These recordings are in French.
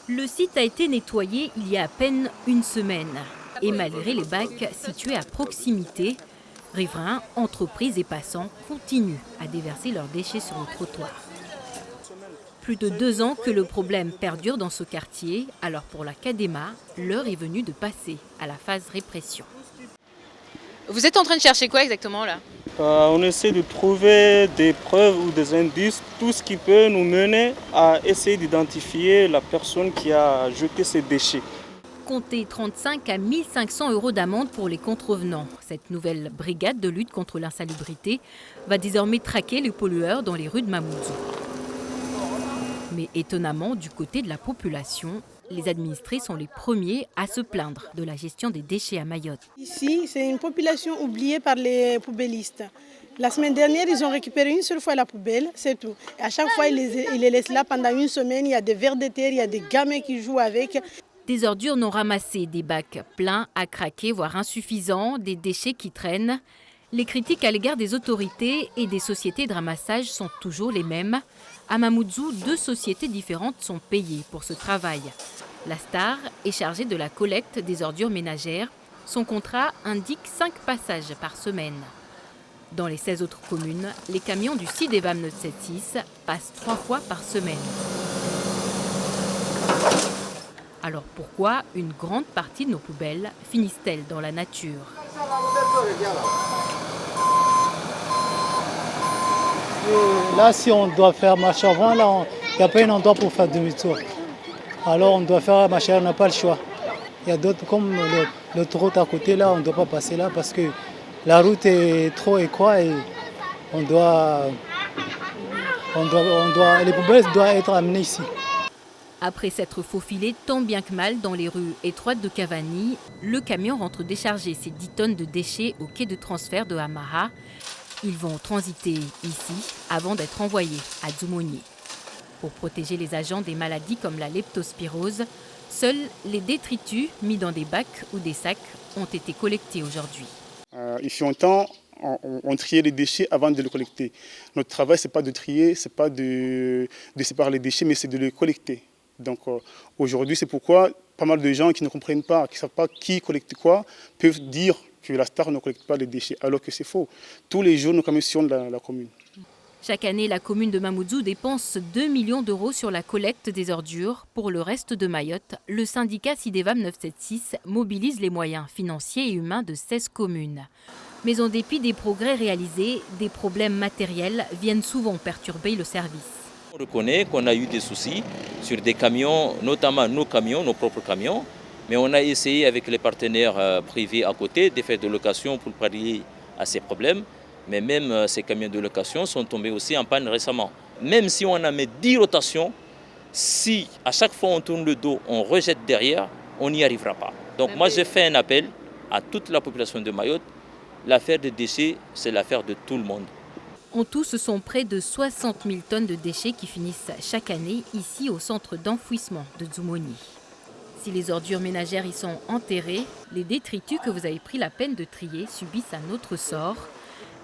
Le site a été nettoyé il y a à peine une semaine. Et malgré les bacs situés à proximité, riverains, entreprises et passants continuent à déverser leurs déchets sur le trottoir. Plus de 2 ans que le problème perdure dans ce quartier, alors pour la CADEMA, l'heure est venue de passer à la phase répression. Vous êtes en train de chercher quoi exactement là? On essaie de trouver des preuves ou des indices, tout ce qui peut nous mener à essayer d'identifier la personne qui a jeté ces déchets. Comptez 35 à 1500 € d'amende pour les contrevenants. Cette nouvelle brigade de lutte contre l'insalubrité va désormais traquer les pollueurs dans les rues de Mamoudzou. Mais étonnamment, du côté de la population, les administrés sont les premiers à se plaindre de la gestion des déchets à Mayotte. Ici, c'est une population oubliée par les poubellistes. La semaine dernière, ils ont récupéré une seule fois la poubelle, c'est tout. Et à chaque fois, ils les laissent là pendant une semaine. Il y a des vers de terre, il y a des gamins qui jouent avec. Des ordures non ramassées, des bacs pleins à craquer, voire insuffisants, des déchets qui traînent. Les critiques à l'égard des autorités et des sociétés de ramassage sont toujours les mêmes. À Mamoudzou, 2 sociétés différentes sont payées pour ce travail. La Star est chargée de la collecte des ordures ménagères. Son contrat indique 5 passages par semaine. Dans les 16 autres communes, les camions du CIDEVAM 976 passent 3 fois par semaine. Alors pourquoi une grande partie de nos poubelles finissent-elles dans la nature? Là, si on doit faire marche avant, là, il n'y a pas un endroit pour faire demi-tour. Alors on doit faire marche arrière, on n'a pas le choix. Il y a d'autres, comme l'autoroute à côté, là, on ne doit pas passer là parce que la route est trop étroite et les poubelles doivent être amenées ici. Après s'être faufilé tant bien que mal dans les rues étroites de Cavani, le camion rentre décharger ses 10 tonnes de déchets au quai de transfert de Hamaha. Ils vont transiter ici avant d'être envoyés à Dzumoni. Pour protéger les agents des maladies comme la leptospirose, seuls les détritus mis dans des bacs ou des sacs ont été collectés aujourd'hui. Il fut un temps, on triait les déchets avant de les collecter. Notre travail, ce n'est pas de trier, ce n'est pas de séparer les déchets, mais c'est de les collecter. Donc aujourd'hui, c'est pourquoi pas mal de gens qui ne comprennent pas, qui ne savent pas qui collecte quoi, peuvent dire que la Star ne collecte pas les déchets, alors que c'est faux. Tous les jours, nous commissionnons la commune. Chaque année, la commune de Mamoudzou dépense 2 millions d'euros sur la collecte des ordures. Pour le reste de Mayotte, le syndicat CIDEVAM 976 mobilise les moyens financiers et humains de 16 communes. Mais en dépit des progrès réalisés, des problèmes matériels viennent souvent perturber le service. On reconnaît qu'on a eu des soucis sur des camions, notamment nos camions, nos propres camions. Mais on a essayé avec les partenaires privés à côté de faire de location pour pallier à ces problèmes. Mais même ces camions de location sont tombés aussi en panne récemment. Même si on en met 10 rotations, si à chaque fois on tourne le dos, on rejette derrière, on n'y arrivera pas. Donc moi je fais un appel à toute la population de Mayotte. L'affaire des déchets, c'est l'affaire de tout le monde. En tout, ce sont près de 60 000 tonnes de déchets qui finissent chaque année ici au centre d'enfouissement de Dzumoni. Si les ordures ménagères y sont enterrées, les détritus que vous avez pris la peine de trier subissent un autre sort.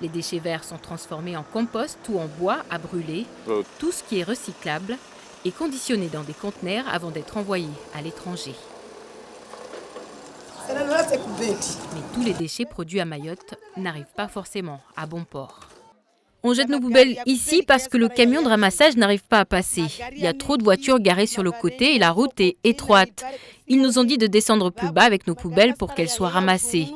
Les déchets verts sont transformés en compost ou en bois à brûler. Tout ce qui est recyclable est conditionné dans des conteneurs avant d'être envoyé à l'étranger. Mais tous les déchets produits à Mayotte n'arrivent pas forcément à bon port. On jette nos poubelles ici parce que le camion de ramassage n'arrive pas à passer. Il y a trop de voitures garées sur le côté et la route est étroite. Ils nous ont dit de descendre plus bas avec nos poubelles pour qu'elles soient ramassées.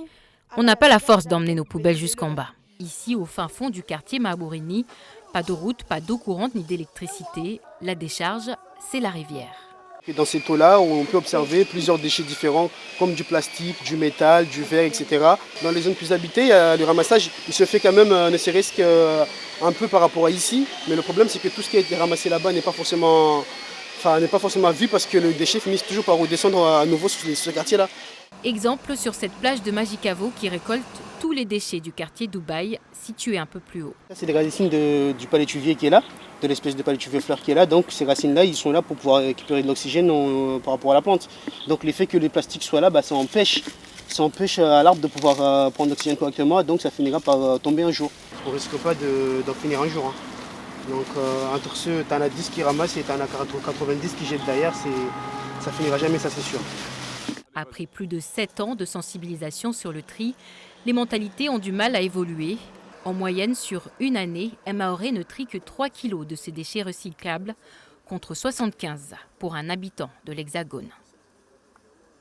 On n'a pas la force d'emmener nos poubelles jusqu'en bas. Ici, au fin fond du quartier Mabourini, pas de route, pas d'eau courante ni d'électricité. La décharge, c'est la rivière. Et dans ces taux-là, on peut observer plusieurs déchets différents, comme du plastique, du métal, du verre, etc. Dans les zones plus habitées, le ramassage il se fait quand même, ne serait-ce qu'un peu par rapport à ici. Mais le problème, c'est que tout ce qui a été ramassé là-bas n'est pas forcément vu parce que le déchet finit toujours par redescendre à nouveau sur ce quartier-là. Exemple sur cette plage de Magicavo qui récolte tous les déchets du quartier Dubaï, situé un peu plus haut. C'est les racines du palétuvier qui est là, de l'espèce de palétuvier fleur qui est là. Donc ces racines-là, ils sont là pour pouvoir récupérer de l'oxygène par rapport à la plante. Donc l'effet que les plastiques soient là, ça empêche à l'arbre de pouvoir prendre l'oxygène correctement. Donc ça finira par tomber un jour. On ne risque pas d'en finir un jour. Donc entre ceux, tu en as 10 qui ramassent et tu en as 90 qui jettent derrière. ça finira jamais, ça c'est sûr. Après plus de 7 ans de sensibilisation sur le tri, les mentalités ont du mal à évoluer. En moyenne, sur une année, Maoré ne trie que 3 kilos de ses déchets recyclables, contre 75 pour un habitant de l'Hexagone.